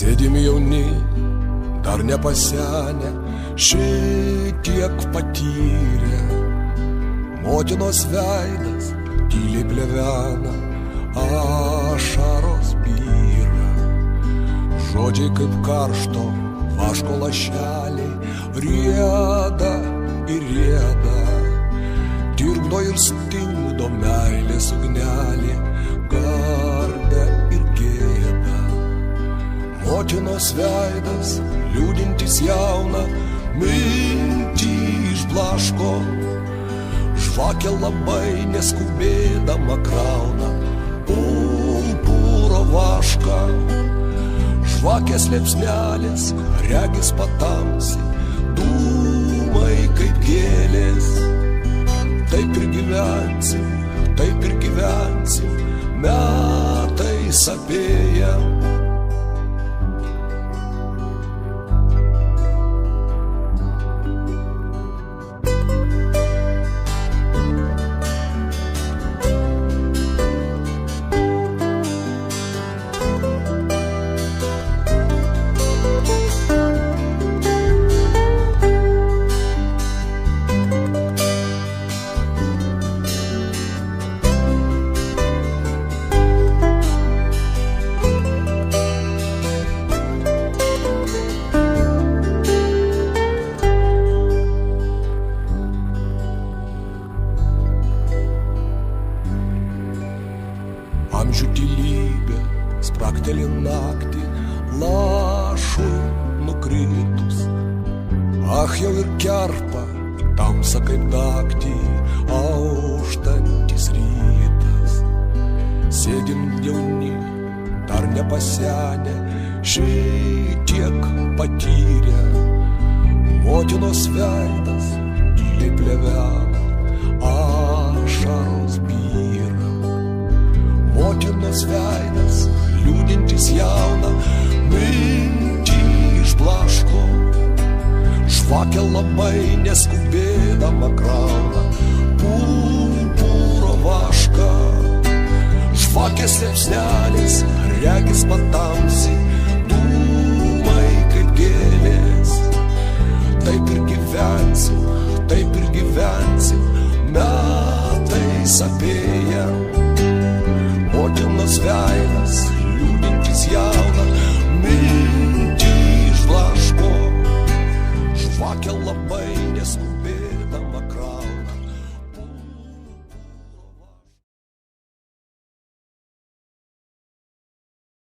Sėdim jauni, dar nepasenę, šitiek patyrę. Motinos veidas tyliai plevena, ašaros byra. Žodžiai kaip karšto vaško lašeliai rieda ir rieda. Tirpdo ir stingdo meilės ugnelė, garbę ir gėdą. Motinos veidas, liūdintis jauna, mintį išblaško. Žvakė labai neskubėdama krauna pumpuro vašką. Žvakės liepsnelės regis patamsi, dūmai kaip gėlės. Taip ir gyvensim, metais apėję. Amžių tylybė sprakteli naktį, lašui nukritus. Ach, jau ir kerpa į tamsą kaip naktį, auštantis rytas. Sėdim jauni, dar nepasenę, šitiek patyrę. Motinos veidas tyliai plevena, ašaros byra. Motinos veidas, liūdintis jauna, mintį išblaško. Žvakė labai neskubėdama krauna pumpuro vašką. Žvakės liepsnelės regis patamsi, dūmai kaip gėlės. Taip ir gyvensim, metais apėję. Motinos veidas, liūdintis jauna, mintį išblaško. Žvakė labai neskubėdama krauna.